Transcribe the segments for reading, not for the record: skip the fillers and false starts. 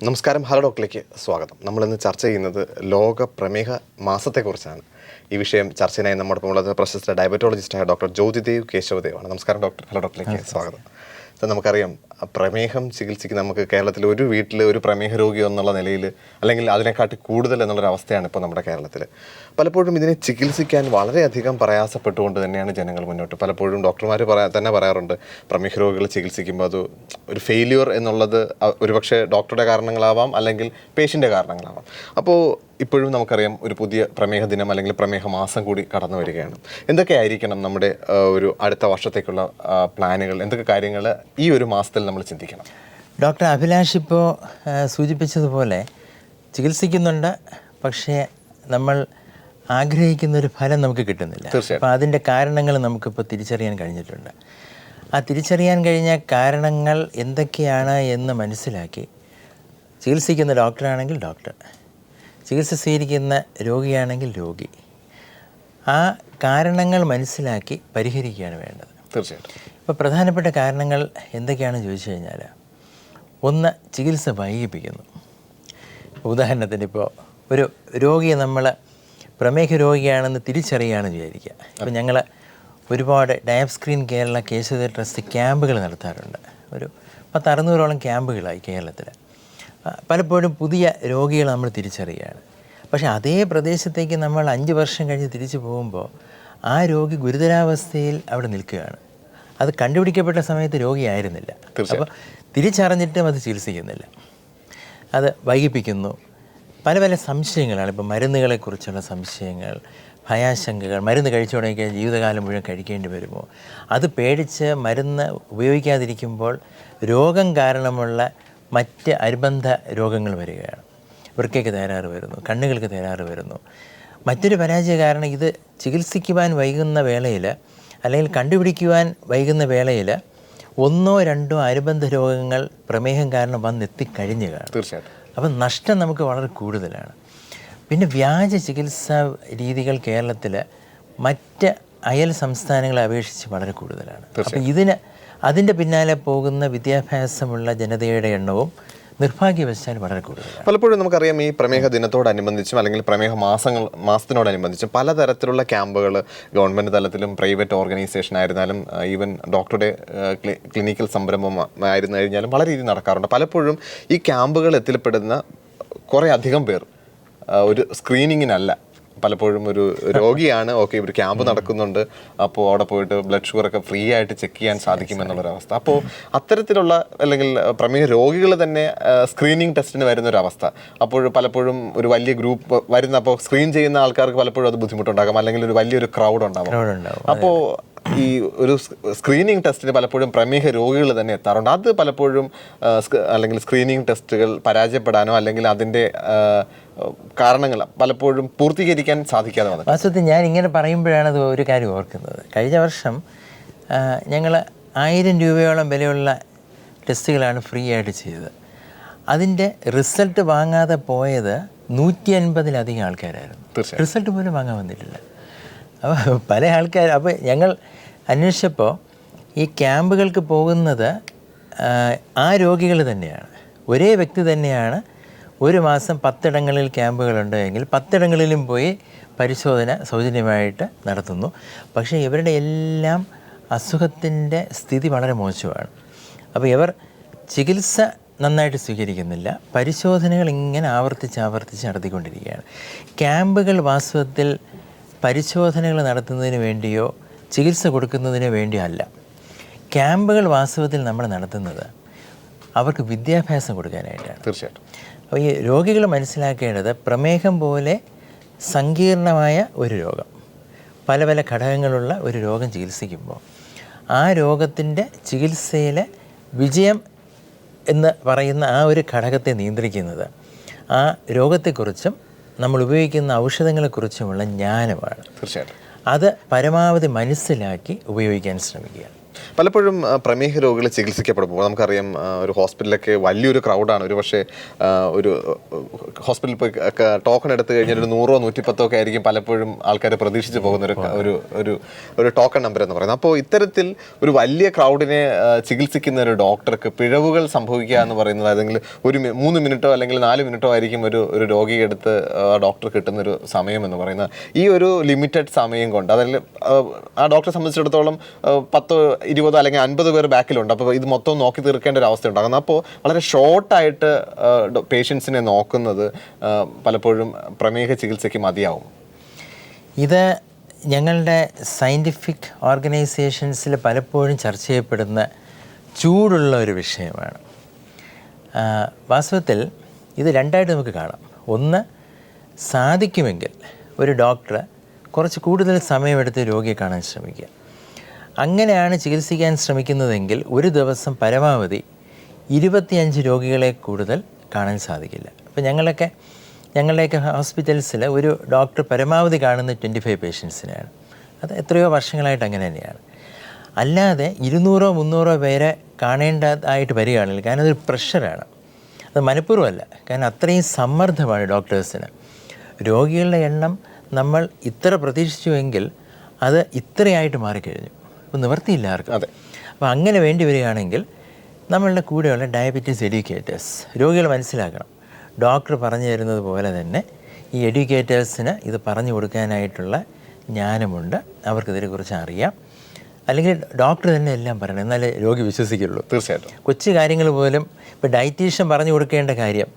നമസ്കാരം, ഹലോ ഡോക്ടറിലേക്ക് സ്വാഗതം. നമ്മളിന്ന് ചർച്ച ചെയ്യുന്നത് ലോക പ്രമേഹ മാസത്തെക്കുറിച്ചാണ്. ഈ വിഷയം ചർച്ചയിനായി നമ്മോടൊപ്പം ഉള്ളത് പ്രശസ്ത ഡയബറ്റോളജിസ്റ്റായ ഡോക്ടർ ജ്യോതിദേവ് കേശവദേവാണ്. നമസ്കാരം ഡോക്ടർ. ഹലോ ഡോക്ടറിലേക്ക് സ്വാഗതം. നമുക്കറിയാം, പ്രമേഹം ചികിത്സിക്ക് നമുക്ക് കേരളത്തിൽ ഒരു വീട്ടിൽ ഒരു പ്രമേഹ രോഗി എന്നുള്ള നിലയിൽ, അല്ലെങ്കിൽ അതിനെക്കാട്ടി കൂടുതൽ എന്നുള്ളൊരവസ്ഥയാണ് ഇപ്പോൾ നമ്മുടെ കേരളത്തിൽ. പലപ്പോഴും ഇതിനെ ചികിത്സിക്കാൻ വളരെയധികം പ്രയാസപ്പെട്ടുകൊണ്ട് തന്നെയാണ് ജനങ്ങൾ മുന്നോട്ട്. പലപ്പോഴും ഡോക്ടർമാർ തന്നെ പറയാറുണ്ട്, പ്രമേഹ രോഗികൾ ചികിത്സിക്കുമ്പോൾ അത് ഒരു ഫെയില്യൂർ എന്നുള്ളത് ഒരുപക്ഷെ ഡോക്ടറുടെ കാരണങ്ങളാവാം, അല്ലെങ്കിൽ പേഷ്യൻ്റെ കാരണങ്ങളാവാം. അപ്പോൾ ഇപ്പോഴും നമുക്കറിയാം, ഒരു പുതിയ പ്രമേഹ ദിനം അല്ലെങ്കിൽ പ്രമേഹ മാസം കൂടി കടന്നു വരികയാണ്. എന്തൊക്കെയായിരിക്കണം നമ്മുടെ ഒരു അടുത്ത വർഷത്തേക്കുള്ള പ്ലാനുകൾ? എന്തൊക്കെ കാര്യങ്ങൾ ഈ ഒരു മാസത്തിൽ നമ്മൾ ചിന്തിക്കണം? ഡോക്ടർ അഭിലാഷ് ഇപ്പോൾ സൂചിപ്പിച്ചതുപോലെ ചികിത്സിക്കുന്നുണ്ട്, പക്ഷേ നമ്മൾ ആഗ്രഹിക്കുന്നൊരു ഫലം നമുക്ക് കിട്ടുന്നില്ല. അപ്പോൾ അതിൻ്റെ കാരണങ്ങൾ നമുക്കിപ്പോൾ തിരിച്ചറിയാൻ കഴിഞ്ഞിട്ടുണ്ട്. ആ തിരിച്ചറിയാൻ കഴിഞ്ഞ കാരണങ്ങൾ എന്തൊക്കെയാണ് എന്ന് മനസ്സിലാക്കി ചികിത്സിക്കുന്ന ഡോക്ടറാണെങ്കിൽ ഡോക്ടർ, ചികിത്സ സ്വീകരിക്കുന്ന രോഗിയാണെങ്കിൽ രോഗി, ആ കാരണങ്ങൾ മനസ്സിലാക്കി പരിഹരിക്കുകയാണ് വേണ്ടത്. തീർച്ചയായിട്ടും. ഇപ്പോൾ പ്രധാനപ്പെട്ട കാരണങ്ങൾ എന്തൊക്കെയാണെന്ന് ചോദിച്ചു കഴിഞ്ഞാൽ, ഒന്ന്, ചികിത്സ വൈകിപ്പിക്കുന്നു. ഉദാഹരണത്തിന് ഇപ്പോൾ ഒരു രോഗിയെ നമ്മൾ പ്രമേഹ രോഗിയാണെന്ന് തിരിച്ചറിയുകയാണെന്ന് വിചാരിക്കുക. ഇപ്പോൾ ഞങ്ങൾ ഒരുപാട് ഡയബ്സ്ക്രീൻ കേരള കേശവ ട്രസ്റ്റ് ക്യാമ്പുകൾ നടത്താറുണ്ട്. ഒരു 600-ഓളം ക്യാമ്പുകളായി കേരളത്തിൽ. പലപ്പോഴും പുതിയ രോഗികൾ നമ്മൾ തിരിച്ചറിയുകയാണ്. പക്ഷേ അതേ പ്രദേശത്തേക്ക് നമ്മൾ 5 വർഷം കഴിഞ്ഞ് തിരിച്ചു പോകുമ്പോൾ ആ രോഗി ഗുരുതരാവസ്ഥയിൽ അവിടെ നിൽക്കുകയാണ്. അത് കണ്ടുപിടിക്കപ്പെട്ട സമയത്ത് രോഗിയായിരുന്നില്ല. അപ്പോൾ തിരിച്ചറിഞ്ഞിട്ടും അത് ചികിത്സിക്കുന്നില്ല, അത് വൈകിപ്പിക്കുന്നു. പല പല സംശയങ്ങളാണ്. ഇപ്പോൾ മരുന്നുകളെക്കുറിച്ചുള്ള സംശയങ്ങൾ, ഭയാശങ്കകൾ. മരുന്ന് കഴിച്ചു തുടങ്ങിയാൽ ജീവിതകാലം മുഴുവൻ കഴിക്കേണ്ടി വരുമോ? അത് പേടിച്ച് മരുന്ന് ഉപയോഗിക്കാതിരിക്കുമ്പോൾ രോഗം കാരണമുള്ള മറ്റ് അനുബന്ധ രോഗങ്ങൾ വരികയാണ്. വൃക്കയ്ക്ക് തകരാറ് വരുന്നു, കണ്ണുകൾക്ക് തകരാറ് വരുന്നു. മറ്റൊരു പരാജയ കാരണം, ഇത് ചികിത്സിക്കുവാൻ വൈകുന്ന വേളയിൽ, അല്ലെങ്കിൽ കണ്ടുപിടിക്കുവാൻ വൈകുന്ന വേളയിൽ 1-2 അനുബന്ധ രോഗങ്ങൾ പ്രമേഹം കാരണം വന്നെത്തിക്കഴിഞ്ഞു കാണും. തീർച്ചയായിട്ടും. അപ്പം നഷ്ടം നമുക്ക് വളരെ കൂടുതലാണ്. പിന്നെ വ്യാജ ചികിത്സാ രീതികൾ കേരളത്തിൽ മറ്റ് അയൽ സംസ്ഥാനങ്ങളെ അപേക്ഷിച്ച് വളരെ കൂടുതലാണ്. അപ്പം അതിൻ്റെ പിന്നാലെ പോകുന്ന വിദ്യാഭ്യാസമുള്ള ജനതയുടെ എണ്ണവും നിർഭാഗ്യവശാൽ വളരെ കൂടുതലാണ്. പലപ്പോഴും നമുക്കറിയാം, ഈ പ്രമേഹ ദിനത്തോടനുബന്ധിച്ചും അല്ലെങ്കിൽ പ്രമേഹ മാസത്തിനോടനുബന്ധിച്ചും പലതരത്തിലുള്ള ക്യാമ്പുകൾ ഗവൺമെൻറ് തലത്തിലും പ്രൈവറ്റ് ഓർഗനൈസേഷൻ ആയിരുന്നാലും ഈവൻ ഡോക്ടറുടെ ക്ലിനിക്കൽ സംരംഭം ആയിരുന്നു കഴിഞ്ഞാലും പല രീതിയിൽ നടക്കാറുണ്ട്. പലപ്പോഴും ഈ ക്യാമ്പുകൾ എത്തിപ്പെടുന്ന കുറേ അധികം പേർ ഒരു സ്ക്രീനിങ്ങിനല്ല, പലപ്പോഴും ഒരു രോഗിയാണ്, ഓക്കെ ഒരു ക്യാമ്പ് നടക്കുന്നുണ്ട്, അപ്പോൾ അവിടെ പോയിട്ട് ബ്ലഡ് ഷുഗറൊക്കെ ഫ്രീ ആയിട്ട് ചെക്ക് ചെയ്യാൻ സാധിക്കുമെന്നുള്ളൊരവസ്ഥ. അപ്പോൾ അത്തരത്തിലുള്ള അല്ലെങ്കിൽ പ്രമേഹ രോഗികൾ തന്നെ സ്ക്രീനിങ് ടെസ്റ്റിന് വരുന്നൊരവസ്ഥ. അപ്പോൾ പലപ്പോഴും ഒരു വലിയ ഗ്രൂപ്പ് വരുന്ന, അപ്പോൾ സ്ക്രീൻ ചെയ്യുന്ന ആൾക്കാർക്ക് പലപ്പോഴും അത് ബുദ്ധിമുട്ടുണ്ടാകും, അല്ലെങ്കിൽ ഒരു വലിയൊരു ക്രൗഡ് ഉണ്ടാകും. അപ്പോൾ ഈ ഒരു സ്ക്രീനിങ് ടെസ്റ്റിന് പലപ്പോഴും പ്രമേഹ രോഗികൾ തന്നെ എത്താറുണ്ട്. അത് പലപ്പോഴും അല്ലെങ്കിൽ സ്ക്രീനിങ് ടെസ്റ്റുകൾ പരാജയപ്പെടാനോ അല്ലെങ്കിൽ അതിൻ്റെ കാരണങ്ങൾ പലപ്പോഴും പൂർത്തീകരിക്കാൻ സാധിക്കാതെ വന്നത്. വാസ്തവത്തിൽ ഞാൻ ഇങ്ങനെ പറയുമ്പോഴാണ് അത് ഒരു കാര്യം ഓർക്കുന്നത്. കഴിഞ്ഞ വർഷം ഞങ്ങൾ 1000 രൂപയോളം വിലയുള്ള ടെസ്റ്റുകളാണ് ഫ്രീ ആയിട്ട് ചെയ്തത്. അതിൻ്റെ റിസൾട്ട് വാങ്ങാതെ പോയത് 150-ലധികം ആൾക്കാരായിരുന്നു. റിസൾട്ട് പോലും വാങ്ങാൻ വന്നിട്ടില്ല. അപ്പോൾ പല ആൾക്കാർ, അപ്പോൾ ഞങ്ങൾ അന്വേഷിച്ചപ്പോൾ ഈ ക്യാമ്പുകൾക്ക് പോകുന്നത് ആ രോഗികൾ തന്നെയാണ്, ഒരേ വ്യക്തി തന്നെയാണ്. ഒരു മാസം 10 ഇടങ്ങളിൽ ക്യാമ്പുകളുണ്ട് എങ്കിൽ 10 ഇടങ്ങളിലും പോയി പരിശോധന സൗജന്യമായിട്ട് നടത്തുന്നു. പക്ഷേ ഇവരുടെ എല്ലാം അസുഖത്തിൻ്റെ സ്ഥിതി വളരെ മോശമാണ്. അപ്പോൾ ഇവർ ചികിത്സ നന്നായിട്ട് സ്വീകരിക്കുന്നില്ല, പരിശോധനകൾ ഇങ്ങനെ ആവർത്തിച്ച് നടത്തിക്കൊണ്ടിരിക്കുകയാണ്. ക്യാമ്പുകൾ വാസ്തവത്തിൽ പരിശോധനകൾ നടത്തുന്നതിന് വേണ്ടിയോ ചികിത്സ കൊടുക്കുന്നതിന് വേണ്ടിയോ അല്ല. ക്യാമ്പുകൾ വാസ്തവത്തിൽ നമ്മൾ നടത്തുന്നത് അവർക്ക് വിദ്യാഭ്യാസം കൊടുക്കാനായിട്ടാണ്. തീർച്ചയായിട്ടും. അപ്പോൾ ഈ രോഗികൾ മനസ്സിലാക്കേണ്ടത്, പ്രമേഹം പോലെ സങ്കീർണമായ ഒരു രോഗം, പല പല ഘടകങ്ങളുള്ള ഒരു രോഗം ചികിത്സിക്കുമ്പോൾ ആ രോഗത്തിൻ്റെ ചികിത്സയിലെ വിജയം എന്ന് പറയുന്ന ആ ഒരു ഘടകത്തെ നിയന്ത്രിക്കുന്നത് ആ രോഗത്തെക്കുറിച്ചും നമ്മൾ ഉപയോഗിക്കുന്ന ഔഷധങ്ങളെക്കുറിച്ചുമുള്ള ജ്ഞാനമാണ്. തീർച്ചയായിട്ടും. അത് പരമാവധി മനസ്സിലാക്കി ഉപയോഗിക്കാൻ ശ്രമിക്കുക. പലപ്പോഴും പ്രമേഹ രോഗികൾ ചികിത്സിക്കപ്പെടുമ്പോൾ നമുക്കറിയാം ഒരു ഹോസ്പിറ്റലിലൊക്കെ വലിയൊരു ക്രൗഡാണ്. ഒരു പക്ഷേ ഒരു ഹോസ്പിറ്റലിൽ പോയി ടോക്കൺ എടുത്തു കഴിഞ്ഞാൽ ഒരു 100 110 ഒക്കെ ആയിരിക്കും പലപ്പോഴും ആൾക്കാർ പ്രതീക്ഷിച്ച് പോകുന്ന ഒരു ടോക്കൺ നമ്പർ എന്ന് പറയുന്നത്. അപ്പോൾ ഇത്തരത്തിൽ ഒരു വലിയ ക്രൗഡിനെ ചികിത്സിക്കുന്ന ഒരു ഡോക്ടർക്ക് പിഴവുകൾ സംഭവിക്കുക എന്ന് പറയുന്നത് അല്ലെങ്കിൽ ഒരു 3 മിനിറ്റോ അല്ലെങ്കിൽ 4 മിനിറ്റോ ആയിരിക്കും ഒരു രോഗിയെടുത്ത് ഡോക്ടർ കിട്ടുന്നൊരു സമയം എന്ന് പറയുന്നത്. ഈ ഒരു ലിമിറ്റഡ് സമയം കൊണ്ട് അതായത് ആ ഡോക്ടറെ സംബന്ധിച്ചിടത്തോളം 10 20 അല്ലെങ്കിൽ 50 പേർ ബാക്കിലുണ്ട്. അപ്പോൾ ഇത് മൊത്തം നോക്കി തീർക്കേണ്ട ഒരു അവസ്ഥ ഉണ്ടാകുന്നത്. അപ്പോൾ വളരെ ഷോർട്ടായിട്ട് പേഷ്യൻസിനെ നോക്കുന്നത് പലപ്പോഴും പ്രമേഹ ചികിത്സയ്ക്ക് മതിയാവും. ഇത് ഞങ്ങളുടെ സയൻറ്റിഫിക് ഓർഗനൈസേഷൻസിൽ പലപ്പോഴും ചർച്ച ചെയ്യപ്പെടുന്ന ചൂടുള്ള ഒരു വിഷയമാണ്. വാസ്തവത്തിൽ ഇത് രണ്ടായിട്ട് നമുക്ക് കാണാം. ഒന്ന്, സാധിക്കുമെങ്കിൽ ഒരു ഡോക്ടർ കുറച്ച് കൂടുതൽ സമയമെടുത്ത് രോഗിയെ കാണാൻ ശ്രമിക്കുക. അങ്ങനെയാണ് ചികിത്സിക്കാൻ ശ്രമിക്കുന്നതെങ്കിൽ ഒരു ദിവസം പരമാവധി 25 രോഗികളെ കൂടുതൽ കാണാൻ സാധിക്കില്ല. അപ്പോൾ ഞങ്ങളുടെയൊക്കെ ഹോസ്പിറ്റൽസിൽ ഒരു ഡോക്ടർ പരമാവധി കാണുന്ന 25 പേഷ്യൻസിനെയാണ്. അത് എത്രയോ വർഷങ്ങളായിട്ട് അങ്ങനെ തന്നെയാണ്. അല്ലാതെ 200 300 പേരെ കാണേണ്ടതായിട്ട് വരികയാണെങ്കിൽ, കാരണം അതൊരു പ്രഷറാണ്, അത് മനഃപൂർവ്വമല്ല, കാരണം അത്രയും സമ്മർദ്ദമാണ് ഡോക്ടേഴ്സിന്. രോഗികളുടെ എണ്ണം നമ്മൾ ഇത്ര പ്രതീക്ഷിച്ചുവെങ്കിൽ അത് ഇത്രയായിട്ട് മാറിക്കഴിഞ്ഞു. അപ്പോൾ നിവർത്തിയില്ല ആർക്കും. അതെ. അപ്പോൾ അങ്ങനെ വേണ്ടി വരികയാണെങ്കിൽ നമ്മളുടെ കൂടെയുള്ള ഡയബറ്റീസ് എഡ്യൂക്കേറ്റേഴ്സ് രോഗികൾ മനസ്സിലാക്കണം. ഡോക്ടർ പറഞ്ഞു തരുന്നത് പോലെ തന്നെ ഈ എഡ്യൂക്കേറ്റേഴ്സിന് ഇത് പറഞ്ഞു കൊടുക്കാനായിട്ടുള്ള ജ്ഞാനമുണ്ട്, അവർക്കിതിനെക്കുറിച്ച് അറിയാം. അല്ലെങ്കിൽ ഡോക്ടർ തന്നെ എല്ലാം പറയണം, എന്നാലേ രോഗി വിശ്വസിക്കുള്ളൂ. തീർച്ചയായിട്ടും. കൊച്ചു കാര്യങ്ങൾ പോലും ഇപ്പോൾ ഡയറ്റീഷ്യൻ പറഞ്ഞു കൊടുക്കേണ്ട കാര്യം,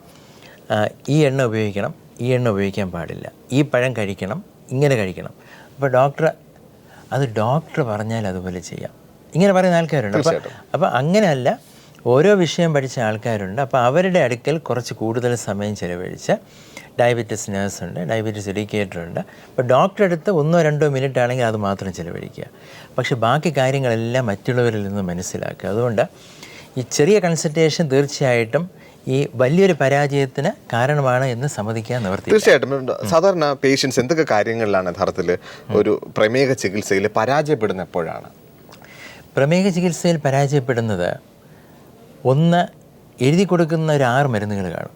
ഈ എണ്ണ ഉപയോഗിക്കണം, ഈ എണ്ണ ഉപയോഗിക്കാൻ പാടില്ല, ഈ പഴം കഴിക്കണം, ഇങ്ങനെ കഴിക്കണം. അപ്പോൾ ഡോക്ടർ പറഞ്ഞാൽ അതുപോലെ ചെയ്യാം, ഇങ്ങനെ പറയുന്ന ആൾക്കാരുണ്ട്. അപ്പോൾ അങ്ങനെയല്ല, ഓരോ വിഷയം പഠിച്ച ആൾക്കാരുണ്ട്. അപ്പോൾ അവരുടെ അടുക്കൽ കുറച്ച് കൂടുതൽ സമയം ചിലവഴിച്ച് ഡയബറ്റീസ് നേഴ്സുണ്ട്, ഡയബറ്റീസ് എഡ്യൂക്കേറ്ററുണ്ട്. അപ്പോൾ ഡോക്ടറെ അടുത്ത് 1 2 മിനിറ്റ് ആണെങ്കിൽ അത് മാത്രം ചിലവഴിക്കുക. പക്ഷേ ബാക്കി കാര്യങ്ങളെല്ലാം മറ്റുള്ളവരിൽ നിന്ന് മനസ്സിലാക്കുക. അതുകൊണ്ട് ഈ ചെറിയ കൺസൾട്ടേഷൻ തീർച്ചയായിട്ടും ഈ വലിയൊരു പരാജയത്തിന് കാരണമാണ് എന്ന് സമ്മതിക്കാൻ നിവർത്തി. തീർച്ചയായിട്ടും. സാധാരണ പേഷ്യൻസ് എന്തൊക്കെ കാര്യങ്ങളിലാണ് യഥാർത്ഥത്തിൽ ഒരു പ്രമേഹ ചികിത്സയിൽ പരാജയപ്പെടുന്ന എപ്പോഴാണ്? പ്രമേഹ ചികിത്സയിൽ പരാജയപ്പെടുന്നത്, ഒന്ന്, എഴുതി കൊടുക്കുന്ന ഒരു 6 മരുന്നുകൾ കാണും.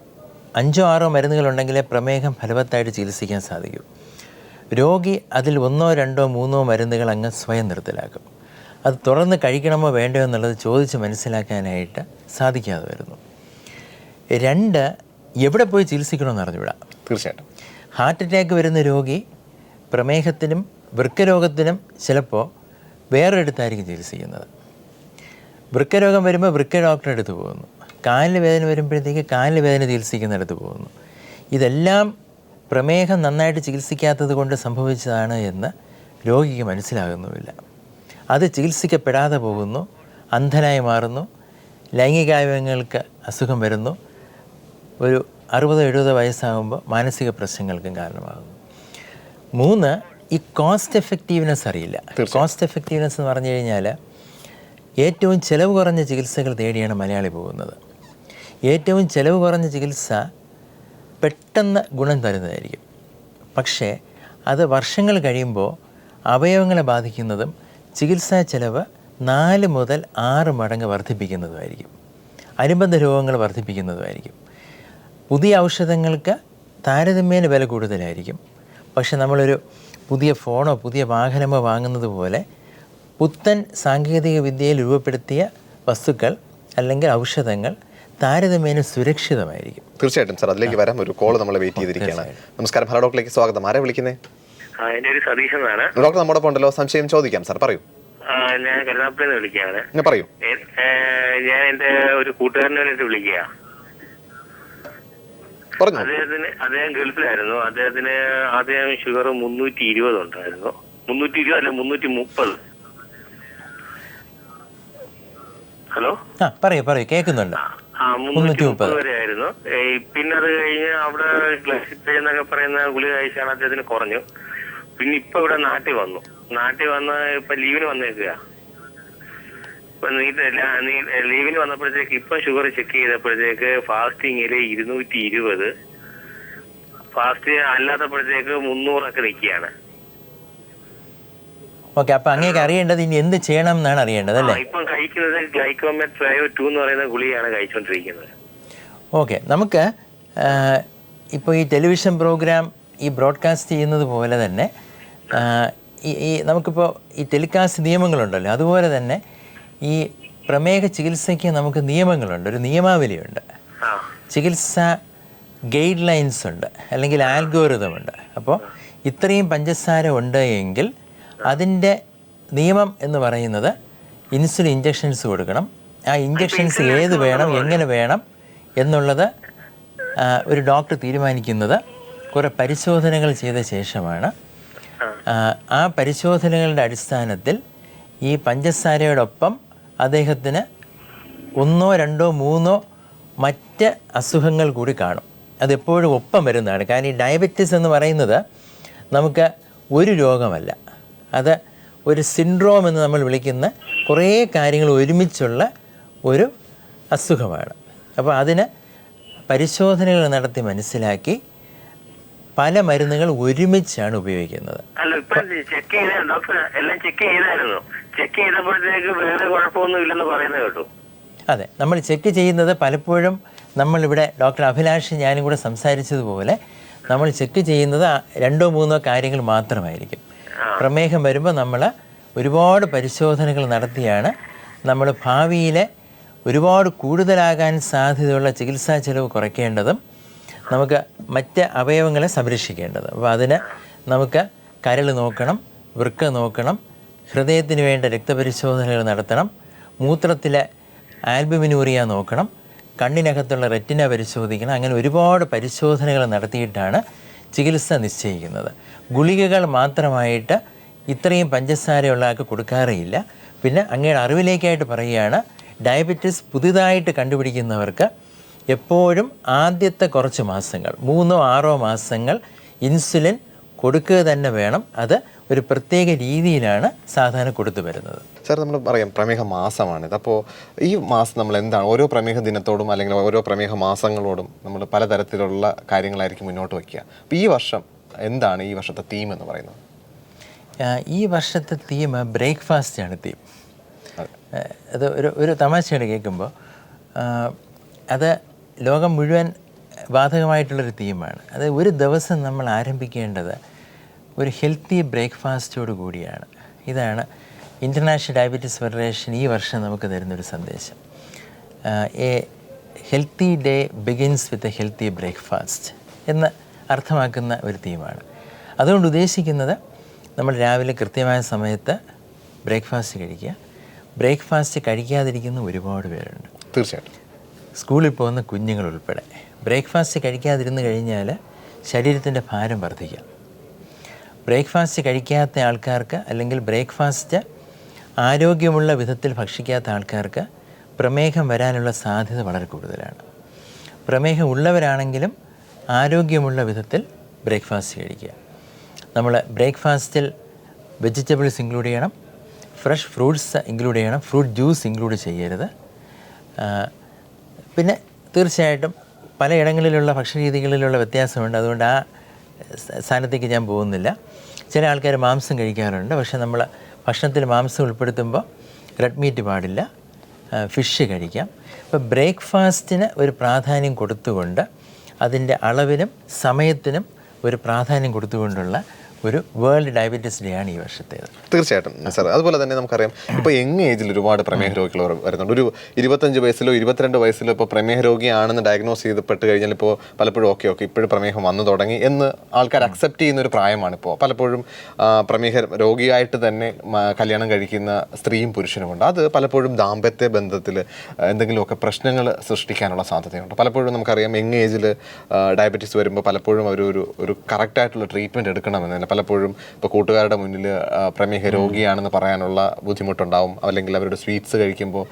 5 6 മരുന്നുകളുണ്ടെങ്കിലേ പ്രമേഹം ഫലവത്തായിട്ട് ചികിത്സിക്കാൻ സാധിക്കും. രോഗി അതിൽ 1 2 3 മരുന്നുകൾ അങ്ങ് സ്വയം നിർത്തലാക്കും. അത് തുടർന്ന് കഴിക്കണമോ വേണ്ടയോ എന്നുള്ളത് ചോദിച്ച് മനസ്സിലാക്കാനായിട്ട് സാധിക്കാതെ വരുന്നു. 2, എവിടെ പോയി ചികിത്സിക്കണമെന്ന് അറിഞ്ഞുവിടാം. തീർച്ചയായിട്ടും. ഹാർട്ട് അറ്റാക്ക് വരുന്ന രോഗി പ്രമേഹത്തിനും വൃക്കരോഗത്തിനും ചിലപ്പോൾ വേറൊരിടത്തായിരിക്കും ചികിത്സിക്കുന്നത്. വൃക്കരോഗം വരുമ്പോൾ വൃക്ക ഡോക്ടറെ അടുത്ത് പോകുന്നു. കാലിന് വേദന വരുമ്പോഴത്തേക്ക് കാലിന് വേദന ചികിത്സിക്കുന്നിടത്ത് പോകുന്നു. ഇതെല്ലാം പ്രമേഹം നന്നായിട്ട് ചികിത്സിക്കാത്തത് കൊണ്ട് സംഭവിച്ചതാണ് എന്ന് രോഗിക്ക് മനസ്സിലാകുന്നുമില്ല. അത് ചികിത്സിക്കപ്പെടാതെ പോകുന്നു, അന്ധനായി മാറുന്നു, ലൈംഗികാവയവങ്ങൾക്ക് അസുഖം വരുന്നു, ഒരു 60 70 വയസ്സാകുമ്പോൾ മാനസിക പ്രശ്നങ്ങൾക്കും കാരണമാകുന്നു. 3, ഈ കോസ്റ്റ് എഫക്റ്റീവ്നെസ് അറിയില്ല. കോസ്റ്റ് എഫക്റ്റീവ്നെസ് എന്ന് പറഞ്ഞു കഴിഞ്ഞാൽ ഏറ്റവും ചിലവ് കുറഞ്ഞ ചികിത്സകൾ തേടിയാണ് മലയാളി പോകുന്നത്. ഏറ്റവും ചിലവ് കുറഞ്ഞ ചികിത്സ പെട്ടെന്ന് ഗുണം തരുന്നതായിരിക്കും. പക്ഷേ അത് വർഷങ്ങൾ കഴിയുമ്പോൾ അവയവങ്ങളെ ബാധിക്കുന്നതും ചികിത്സാ ചിലവ് 4 മുതൽ 6 മടങ്ങ് വർദ്ധിപ്പിക്കുന്നതുമായിരിക്കും. അനുബന്ധ രോഗങ്ങൾ വർദ്ധിപ്പിക്കുന്നതുമായിരിക്കും. പുതിയ ഔഷധങ്ങൾക്ക് താരതമ്യേന വില കൂടുതലായിരിക്കും. പക്ഷെ നമ്മളൊരു പുതിയ ഫോണോ പുതിയ വാഹനമോ വാങ്ങുന്നത് പോലെ പുത്തൻ സാങ്കേതിക വിദ്യയിൽ രൂപപ്പെടുത്തിയ വസ്തുക്കൾ അല്ലെങ്കിൽ ഔഷധങ്ങൾ താരതമ്യേന സുരക്ഷിതമായിരിക്കും. തീർച്ചയായിട്ടും സാർ, അതിലേക്ക് വരാം. ഒരു കോൾ നമ്മൾ വെയിറ്റ് ചെയ്തിരിക്കുകയാണ്. നമസ്കാരം, ഹലോ ഡോക്ടറിലേക്ക് സ്വാഗതം. ആരാ വിളിക്കുന്നത്? എൻ്റെ ഒരു സതീശനാണ്. ഡോക്ടർ നമ്മുടെ ഉണ്ടല്ലോ, സംശയം ചോദിക്കാം സാർ, പറയൂ. ഞാൻ കരുനാപ്പള്ളിന്ന് വിളിക്കുകയാണ്. പറയൂ. ഞാൻ എൻ്റെ ഒരു കൂട്ടുകാരനെ വേണ്ടിയിട്ട് വിളിക്കുക. അദ്ദേഹം ഗൾഫിലായിരുന്നു. അദ്ദേഹത്തിന് ആദ്യം ഷുഗർ 320 ഉണ്ടായിരുന്നു. 320 അല്ല 330. ഹലോ, പറയൂ കേൾക്കുന്നുണ്ട്. 330 വരെ ആയിരുന്നു. പിന്നെ അത് കഴിഞ്ഞ് അവിടെ ഗ്ലൈസിപ്പേ എന്നൊക്കെ പറയുന്ന ഗുളിക കഴിച്ചാണ് അദ്ദേഹത്തിന് കുറഞ്ഞു. പിന്നെ ഇപ്പൊ ഇവിടെ നാട്ടിൽ വന്ന് ഇപ്പൊ ലീവിന് വന്നേക്കുക. ഇപ്പൊ ലീവിന് വന്നപ്പോഴത്തേക്ക് ഇപ്പൊ ഷുഗർ ചെക്ക് ചെയ്തപ്പോഴത്തേക്ക് ഫാസ്റ്റിങ്ങില് 220, ഫാസ്റ്റ് അല്ലാത്തപ്പോഴത്തേക്ക് 300 ഒക്കെ നിൽക്കുകയാണ്. ഓക്കെ, അപ്പോൾ അങ്ങേക്ക് അറിയേണ്ടത് ഇനി എന്ത് ചെയ്യണം എന്നാണ് അറിയേണ്ടത് അല്ലേ? ഇപ്പം കഴിക്കുന്നത് ഗ്ലൈക്കോമെറ്റ് ട്രയോ 2 എന്ന് പറയുന്ന ഗുളികയാണ് കഴിച്ചുകൊണ്ടിരിക്കുന്നത്. ഓക്കെ, നമുക്ക് ഇപ്പോൾ ഈ ടെലിവിഷൻ പ്രോഗ്രാം ഈ ബ്രോഡ്കാസ്റ്റ് ചെയ്യുന്നത് പോലെ തന്നെ ഈ നമുക്കിപ്പോൾ ഈ ടെലികാസ്റ്റ് നിയമങ്ങളുണ്ടല്ലോ, അതുപോലെ തന്നെ ഈ പ്രമേഹ ചികിത്സയ്ക്ക് നമുക്ക് നിയമങ്ങളുണ്ട്, ഒരു നിയമാവലിയുണ്ട്. ചികിത്സ ഗൈഡ് ലൈൻസ് ഉണ്ട്, അല്ലെങ്കിൽ ആൽഗോരിതം ഉണ്ട്. അപ്പോൾ ഇത്രയും പഞ്ചസാര ഉണ്ട് എങ്കിൽ അതിൻ്റെ നിയമം എന്ന് പറയുന്നത് ഇൻസുലിൻ ഇഞ്ചക്ഷൻസ് കൊടുക്കണം. ആ ഇഞ്ചക്ഷൻസ് ഏത് വേണം, എങ്ങനെ വേണം എന്നുള്ളത് ഒരു ഡോക്ടർ തീരുമാനിക്കുന്നത് കുറേ പരിശോധനകൾ ചെയ്ത ശേഷമാണ്. ആ പരിശോധനകളുടെ അടിസ്ഥാനത്തിൽ ഈ പഞ്ചസാരയോടൊപ്പം അദ്ദേഹത്തിന് 1, 2, 3 മറ്റ് അസുഖങ്ങൾ കൂടി കാണും. അതെപ്പോഴും ഒപ്പം വരുന്നതാണ്. കാരണം ഈ ഡയബറ്റിസ് എന്ന് പറയുന്നത് നമുക്ക് ഒരു രോഗമല്ല, അത് ഒരു സിൻഡ്രോം എന്ന് നമ്മൾ വിളിക്കുന്ന കുറേ കാര്യങ്ങൾ ഒരുമിച്ചുള്ള ഒരു അസുഖമാണ്. അപ്പോൾ അതിന് പരിശോധനകൾ നടത്തി മനസ്സിലാക്കി പല മരുന്നുകൾ ഒരുമിച്ചാണ് ഉപയോഗിക്കുന്നത്. അല്ല, ഇപ്പം ചെക്ക് ചെയ്ത ഡോക്ടർ എല്ലാം ചെക്ക് ചെയ്തായിരുന്നു. ചെക്ക് ചെയ്തപ്പോഴത്തേക്ക് വേറെ കുഴപ്പമൊന്നും ഇല്ലെന്ന് പറയുന്നത് കേട്ടു. അതെ, നമ്മൾ ചെക്ക് ചെയ്യുന്നത് പലപ്പോഴും നമ്മളിവിടെ ഡോക്ടർ അഭിലാഷ് ഞാനും കൂടെ സംസാരിച്ചതുപോലെ നമ്മൾ ചെക്ക് ചെയ്യുന്നത് 2, 3 കാര്യങ്ങൾ മാത്രമായിരിക്കും. പ്രമേഹം വരുമ്പോൾ നമ്മൾ ഒരുപാട് പരിശോധനകൾ നടത്തിയാണ് നമ്മൾ ഭാവിയിലെ ഒരുപാട് കൂടുതലാകാൻ സാധ്യതയുള്ള ചികിത്സാ ചെലവ് കുറയ്ക്കേണ്ടതും നമുക്ക് മറ്റ് അവയവങ്ങളെ സംരക്ഷിക്കേണ്ടത്. അപ്പോൾ അതിന് നമുക്ക് കരൾ നോക്കണം, വൃക്ക നോക്കണം, ഹൃദയത്തിന് വേണ്ട രക്തപരിശോധനകൾ നടത്തണം, മൂത്രത്തിലെ ആൽബുമിനൂറിയ നോക്കണം, കണ്ണിനകത്തുള്ള റെറ്റിന പരിശോധിക്കണം. അങ്ങനെ ഒരുപാട് പരിശോധനകൾ നടത്തിയിട്ടാണ് ചികിത്സ നിശ്ചയിക്കുന്നത്. ഗുളികകൾ മാത്രമായിട്ട് ഇത്രയും പഞ്ചസാരയുള്ള ആൾക്ക് കൊടുക്കാറേയില്ല. പിന്നെ അങ്ങയുടെ അറിവിലേക്കായിട്ട് പറയുകയാണ്, ഡയബറ്റിസ് പുതുതായിട്ട് കണ്ടുപിടിക്കുന്നവർക്ക് എപ്പോഴും ആദ്യത്തെ കുറച്ച് മാസങ്ങൾ 3 or 6 മാസങ്ങൾ ഇൻസുലിൻ കൊടുക്കുക തന്നെ വേണം. അത് ഒരു പ്രത്യേക രീതിയിലാണ് സാധാരണ കൊടുത്തു വരുന്നത്. സാർ, നമ്മൾ പറയാം പ്രമേഹ മാസമാണിത്. അപ്പോൾ ഈ മാസം നമ്മൾ എന്താണ് ഓരോ പ്രമേഹ ദിനത്തോടും അല്ലെങ്കിൽ ഓരോ പ്രമേഹ മാസങ്ങളോടും നമ്മൾ പലതരത്തിലുള്ള കാര്യങ്ങളായിരിക്കും മുന്നോട്ട് വയ്ക്കുക. അപ്പോൾ ഈ വർഷം എന്താണ് ഈ വർഷത്തെ തീം എന്ന് പറയുന്നത്? ഈ വർഷത്തെ തീം ബ്രേക്ക്ഫാസ്റ്റാണ് തീം. അത് ഒരു തമാശയാണ് കേൾക്കുമ്പോൾ. അത് ലോകം മുഴുവൻ ബാധകമായിട്ടുള്ളൊരു തീമാണ്. അത് ഒരു ദിവസം നമ്മൾ ആരംഭിക്കേണ്ടത് ഒരു ഹെൽത്തി ബ്രേക്ക്ഫാസ്റ്റോട് കൂടിയാണ്. ഇതാണ് ഇൻ്റർനാഷണൽ ഡയബറ്റീസ് ഫെഡറേഷൻ ഈ വർഷം നമുക്ക് തരുന്നൊരു സന്ദേശം. A healthy day begins with a healthy breakfast എന്ന് അർത്ഥമാക്കുന്ന ഒരു തീമാണ്. അതുകൊണ്ട് ഉദ്ദേശിക്കുന്നത് നമ്മൾ രാവിലെ കൃത്യമായ സമയത്ത് ബ്രേക്ക്ഫാസ്റ്റ് കഴിക്കുക. ബ്രേക്ക്ഫാസ്റ്റ് കഴിക്കാതിരിക്കുന്ന ഒരുപാട് പേരുണ്ട്. തീർച്ചയായിട്ടും. സ്കൂളിൽ പോകുന്ന കുഞ്ഞുങ്ങളുൾപ്പെടെ ബ്രേക്ക്ഫാസ്റ്റ് കഴിക്കാതിരുന്ന് കഴിഞ്ഞാൽ ശരീരത്തിൻ്റെ ഭാരം വർദ്ധിക്കാം. ബ്രേക്ക്ഫാസ്റ്റ് കഴിക്കാത്ത ആൾക്കാർക്ക്, അല്ലെങ്കിൽ ബ്രേക്ക്ഫാസ്റ്റ് ആരോഗ്യമുള്ള വിധത്തിൽ ഭക്ഷിക്കാത്ത ആൾക്കാർക്ക് പ്രമേഹം വരാനുള്ള സാധ്യത വളരെ കൂടുതലാണ്. പ്രമേഹം ഉള്ളവരാണെങ്കിലും ആരോഗ്യമുള്ള വിധത്തിൽ ബ്രേക്ക്ഫാസ്റ്റ് കഴിക്കുക. നമ്മൾ ബ്രേക്ക്ഫാസ്റ്റിൽ വെജിറ്റബിൾസ് ഇൻക്ലൂഡ് ചെയ്യണം, ഫ്രഷ് ഫ്രൂട്ട്സ് ഇൻക്ലൂഡ് ചെയ്യണം, ഫ്രൂട്ട് ജ്യൂസ് ഇൻക്ലൂഡ് ചെയ്യരുത്. പിന്നെ തീർച്ചയായിട്ടും പലയിടങ്ങളിലുള്ള ഭക്ഷണരീതികളിലുള്ള വ്യത്യാസമുണ്ട്. അതുകൊണ്ട് ആ സ്ഥാനത്തേക്ക് ഞാൻ പോകുന്നില്ല. ചില ആൾക്കാർ മാംസം കഴിക്കാറുണ്ട്. പക്ഷേ നമ്മൾ ഭക്ഷണത്തിൽ മാംസം ഉൾപ്പെടുത്തുമ്പോൾ റെഡ് മീറ്റ് പാടില്ല, ഫിഷ് കഴിക്കാം. അപ്പോൾ ബ്രേക്ക്ഫാസ്റ്റിന് ഒരു പ്രാധാന്യം കൊടുത്തുകൊണ്ട് അതിൻ്റെ അളവിനും സമയത്തിനും ഒരു പ്രാധാന്യം കൊടുത്തുകൊണ്ടുള്ള ഒരു വേൾഡ് ഡയബറ്റീസ് ഡേ ആണ് ഈ വർഷത്തേത്. തീർച്ചയായിട്ടും സാർ. അതുപോലെ തന്നെ നമുക്കറിയാം, ഇപ്പോൾ യങ് ഏജിൽ ഒരുപാട് പ്രമേഹ രോഗികൾ വരുന്നുണ്ട്. ഒരു 25 വയസ്സിലോ 22 വയസ്സിലോ ഇപ്പോൾ പ്രമേഹ രോഗിയാണെന്ന് ഡയഗ്നോസ് ചെയ്തപ്പെട്ട് കഴിഞ്ഞാൽ ഇപ്പോൾ പലപ്പോഴും ഓക്കെ ഇപ്പോഴും പ്രമേഹം വന്നു തുടങ്ങി എന്ന് ആൾക്കാർ അക്സെപ്റ്റ് ചെയ്യുന്ന ഒരു പ്രായമാണ് ഇപ്പോൾ. പലപ്പോഴും പ്രമേഹ രോഗിയായിട്ട് തന്നെ കല്യാണം കഴിക്കുന്ന സ്ത്രീയും പുരുഷനുമുണ്ട്. അത് പലപ്പോഴും ദാമ്പത്യ ബന്ധത്തിൽ എന്തെങ്കിലുമൊക്കെ പ്രശ്നങ്ങൾ സൃഷ്ടിക്കാനുള്ള സാധ്യതയുണ്ട്. പലപ്പോഴും നമുക്കറിയാം യങ് ഏജിൽ ഡയബറ്റീസ് വരുമ്പോൾ പലപ്പോഴും ഒരു കറക്റ്റായിട്ടുള്ള ട്രീറ്റ്മെൻറ്റ് എടുക്കണമെന്നില്ല. പലപ്പോഴും ഇപ്പോൾ കൂട്ടുകാരുടെ മുന്നിൽ പ്രമേഹ രോഗിയാണെന്ന് പറയാനുള്ള ബുദ്ധിമുട്ടുണ്ടാവും, അല്ലെങ്കിൽ അവരുടെ സ്വീറ്റ്സ് കഴിക്കുമ്പോൾ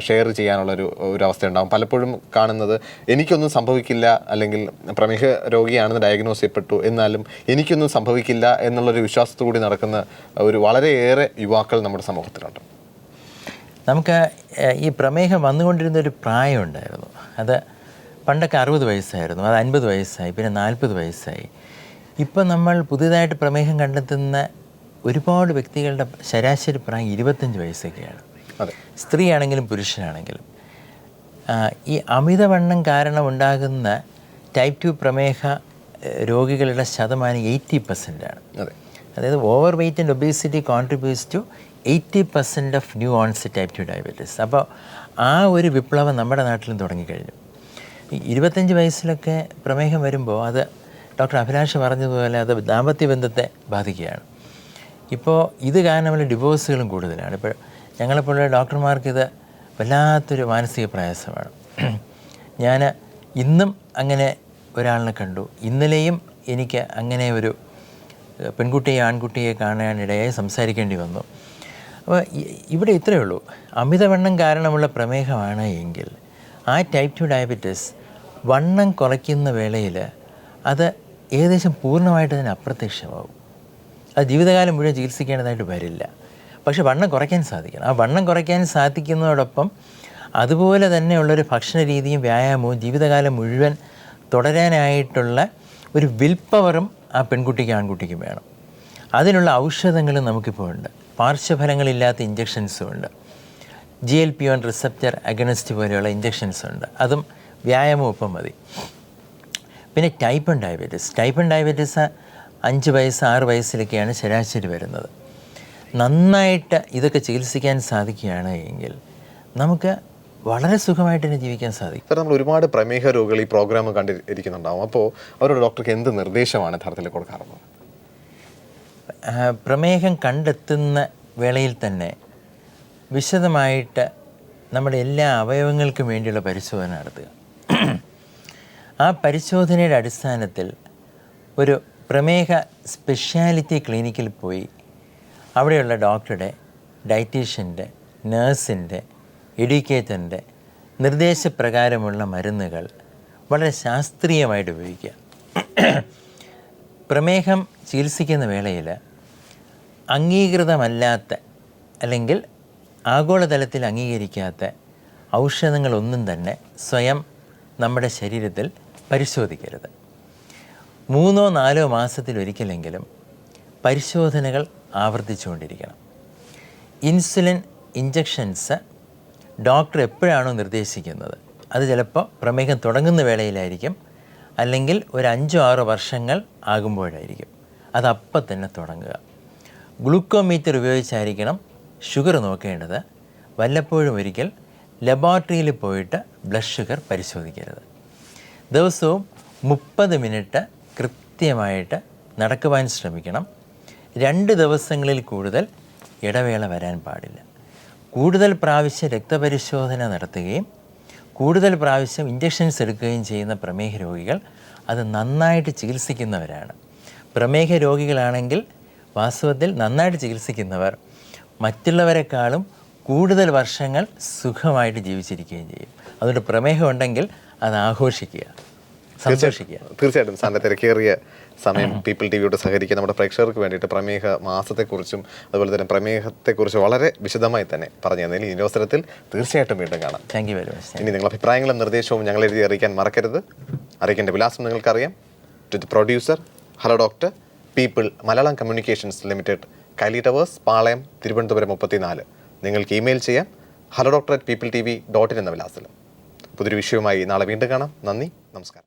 ഷെയർ ചെയ്യാനുള്ള ഒരു അവസ്ഥ ഉണ്ടാവും. പലപ്പോഴും കാണുന്നത് എനിക്കൊന്നും സംഭവിക്കില്ല, അല്ലെങ്കിൽ പ്രമേഹ രോഗിയാണെന്ന് ഡയഗ്നോസ് ചെയ്യപ്പെട്ടു എന്നാലും എനിക്കൊന്നും സംഭവിക്കില്ല എന്നുള്ളൊരു വിശ്വാസത്തോടുകൂടി നടക്കുന്ന ഒരു വളരെയേറെ യുവാക്കൾ നമ്മുടെ സമൂഹത്തിലുണ്ട്. നമുക്ക് ഈ പ്രമേഹം വന്നുകൊണ്ടിരുന്നൊരു പ്രായമുണ്ടായിരുന്നു. അത് പണ്ടൊക്കെ 60 വയസ്സായിരുന്നു, അത് 50 വയസ്സായി, പിന്നെ 40 വയസ്സായി. ഇപ്പം നമ്മൾ പുതിയതായിട്ട് പ്രമേഹം കണ്ടെത്തുന്ന ഒരുപാട് വ്യക്തികളുടെ ശരാശരി പ്രായം 25 വയസ്സൊക്കെയാണ്. അതെ. സ്ത്രീയാണെങ്കിലും പുരുഷനാണെങ്കിലും. ഈ അമിതവണ്ണം കാരണം ഉണ്ടാകുന്ന ടൈപ്പ് 2 പ്രമേഹ രോഗികളുടെ ശതമാനം 80% ആണ്. അതെ. അതായത് over weight and obesity contributes to 80% of new onset type 2 diabetes. അപ്പോൾ ആ ഒരു വിപ്ലവം നമ്മുടെ നാട്ടിലും തുടങ്ങിക്കഴിഞ്ഞു. 25 വയസ്സിലൊക്കെ പ്രമേഹം വരുമ്പോൾ അത് ഡോക്ടർ അഭിലാഷ് പറഞ്ഞതുപോലെ അത് ദാമ്പത്യ ബന്ധത്തെ ബാധിക്കുകയാണ്. ഇപ്പോൾ ഇത് കാരണമുള്ള ഡിവോഴ്സുകളും കൂടുതലാണ്. ഇപ്പോൾ ഞങ്ങളെപ്പോലുള്ള ഡോക്ടർമാർക്ക് ഇത് വല്ലാത്തൊരു മാനസിക പ്രയാസമാണ്. ഞാൻ ഇന്നും അങ്ങനെ ഒരാളിനെ കണ്ടു. ഇന്നലെയും എനിക്ക് അങ്ങനെ ഒരു പെൺകുട്ടിയെ ആൺകുട്ടിയെ കാണാനിടയായി സംസാരിക്കേണ്ടി വന്നു. അപ്പോൾ ഇവിടെ ഇത്രയേ ഉള്ളൂ. അമിതവണ്ണം കാരണമുള്ള പ്രമേഹമാണ് എങ്കിൽ ആ ടൈപ്പ് 2 ഡയബറ്റീസ് വണ്ണം കുറയ്ക്കുന്ന വേളയിൽ അത് ഏകദേശം പൂർണ്ണമായിട്ട് തന്നെ അപ്രത്യക്ഷമാവും. അത് ജീവിതകാലം മുഴുവൻ ചികിത്സിക്കേണ്ടതായിട്ട് വരില്ല. പക്ഷെ വണ്ണം കുറയ്ക്കാൻ സാധിക്കണം. ആ വണ്ണം കുറയ്ക്കാൻ സാധിക്കുന്നതോടൊപ്പം അതുപോലെ തന്നെയുള്ളൊരു ഭക്ഷണ രീതിയും വ്യായാമവും ജീവിതകാലം മുഴുവൻ തുടരാനായിട്ടുള്ള ഒരു വിൽ പവറും ആ പെൺകുട്ടിക്ക് ആൺകുട്ടിക്കും വേണം. അതിനുള്ള ഔഷധങ്ങളും നമുക്കിപ്പോൾ ഉണ്ട്. പാർശ്വഫലങ്ങളില്ലാത്ത ഇഞ്ചക്ഷൻസും ഉണ്ട്. GLP-1 റിസപ്റ്റർ അഗണിസ്റ്റ് പോലെയുള്ള ഇഞ്ചക്ഷൻസ് ഉണ്ട്. അതും വ്യായാമം ഒപ്പം മതി. പിന്നെ ടൈപ്പ് 1 ഡയബറ്റീസ്. ടൈപ്പ് 1 ഡയബറ്റീസ് 5 വയസ്സ് 6 വയസ്സിലൊക്കെയാണ് ശരാശരി വരുന്നത്. നന്നായിട്ട് ഇതൊക്കെ ചികിത്സിക്കാൻ സാധിക്കുകയാണ് എങ്കിൽ നമുക്ക് വളരെ സുഖമായിട്ട് തന്നെ ജീവിക്കാൻ സാധിക്കും. സാർ, നമ്മൾ ഒരുപാട് പ്രമേഹ രോഗികൾ ഈ പ്രോഗ്രാം കണ്ടിരിക്കുന്നുണ്ടാവും. അപ്പോൾ അവരുടെ ഡോക്ടർക്ക് എന്ത് നിർദ്ദേശമാണ് യഥാർത്ഥത്തിൽ കൊടുക്കാറുള്ളത്? പ്രമേഹം കണ്ടെത്തുന്ന വേളയിൽ തന്നെ വിശദമായിട്ട് നമ്മുടെ എല്ലാ അവയവങ്ങൾക്കും വേണ്ടിയുള്ള പരിശോധന നടത്തുക. ആ പരിശോധനയുടെ അടിസ്ഥാനത്തിൽ ഒരു പ്രമേഹ സ്പെഷ്യാലിറ്റി ക്ലിനിക്കിൽ പോയി അവിടെയുള്ള ഡോക്ടറുടെ, ഡയറ്റീഷ്യൻ്റെ, നേഴ്സിൻ്റെ, എഡ്യൂക്കേറ്ററിൻ്റെ നിർദ്ദേശപ്രകാരമുള്ള മരുന്നുകൾ വളരെ ശാസ്ത്രീയമായിട്ട് ഉപയോഗിക്കുക. പ്രമേഹം ചികിത്സിക്കുന്ന വേളയിൽ അംഗീകൃതമല്ലാത്ത അല്ലെങ്കിൽ ആഗോളതലത്തിൽ അംഗീകരിക്കാത്ത ഔഷധങ്ങളൊന്നും തന്നെ സ്വയം നമ്മുടെ ശരീരത്തിൽ പരിശോധിക്കരുത്. 3-4 മാസത്തിലൊരിക്കലെങ്കിലും പരിശോധനകൾ ആവർത്തിച്ചുകൊണ്ടിരിക്കണം. ഇൻസുലിൻ ഇഞ്ചക്ഷൻസ് ഡോക്ടർ എപ്പോഴാണോ നിർദ്ദേശിക്കുന്നത് അത് ചിലപ്പോൾ പ്രമേഹം തുടങ്ങുന്ന വേളയിലായിരിക്കും, അല്ലെങ്കിൽ ഒരു 5-6 വർഷങ്ങൾ ആകുമ്പോഴായിരിക്കും. അതപ്പം തന്നെ തുടങ്ങുക. ഗ്ലൂക്കോമീറ്റർ ഉപയോഗിച്ചായിരിക്കണം ഷുഗർ നോക്കേണ്ടത്. വല്ലപ്പോഴും ഒരിക്കൽ ലബോറട്ടറിയിൽ പോയിട്ട് ബ്ലഡ് ഷുഗർ പരിശോധിക്കരുത്. ദിവസവും 30 മിനിറ്റ് കൃത്യമായിട്ട് നടക്കുവാൻ ശ്രമിക്കണം. 2 ദിവസങ്ങളിൽ കൂടുതൽ ഇടവേള വരാൻ പാടില്ല. കൂടുതൽ പ്രാവശ്യം രക്തപരിശോധന നടത്തുകയും കൂടുതൽ പ്രാവശ്യം ഇഞ്ചക്ഷൻസ് എടുക്കുകയും ചെയ്യുന്ന പ്രമേഹ രോഗികൾ അത് നന്നായിട്ട് ചികിത്സിക്കുന്നവരാണ്. പ്രമേഹ രോഗികളാണെങ്കിൽ വാസ്തവത്തിൽ നന്നായിട്ട് ചികിത്സിക്കുന്നവർ മറ്റുള്ളവരെക്കാളും കൂടുതൽ വർഷങ്ങൾ സുഖമായിട്ട് ജീവിച്ചിരിക്കുകയും ചെയ്യും. അതുകൊണ്ട് പ്രമേഹം ഉണ്ടെങ്കിൽ അത് ആഘോഷിക്കുക, സന്തോഷിക്കുക. തീർച്ചയായിട്ടും സാറിൻ്റെ തിരക്കേറിയ സമയം പീപ്പിൾ ടിവിയോട് സഹകരിക്കാൻ നമ്മുടെ പ്രേക്ഷകർക്ക് വേണ്ടിയിട്ട് പ്രമേഹ മാസത്തെക്കുറിച്ചും അതുപോലെ തന്നെ പ്രമേഹത്തെക്കുറിച്ച് വളരെ വിശദമായി തന്നെ പറഞ്ഞു തന്നതിൽ ഈ അവസരത്തിൽ തീർച്ചയായിട്ടും വീണ്ടും കാണാം. Thank you very much. ഇനി നിങ്ങളുടെ അഭിപ്രായങ്ങളും നിർദ്ദേശവും ഞങ്ങൾ എഴുതി അറിയിക്കാൻ മറക്കരുത്. അറിയിക്കേണ്ട വിലാസം നിങ്ങൾക്കറിയാം. To the producer, hello doctor, people Malayalam communications limited, Kairali towers, Palayam, Thiruvananthapuram 34. നിങ്ങൾക്ക് ഇമെയിൽ ചെയ്യാം hello doctor@peopletv.in എന്ന വിലാസത്തിൽ. പുതിയൊരു വിഷയവുമായി നാളെ വീണ്ടും കാണാം. നന്ദി, നമസ്കാരം.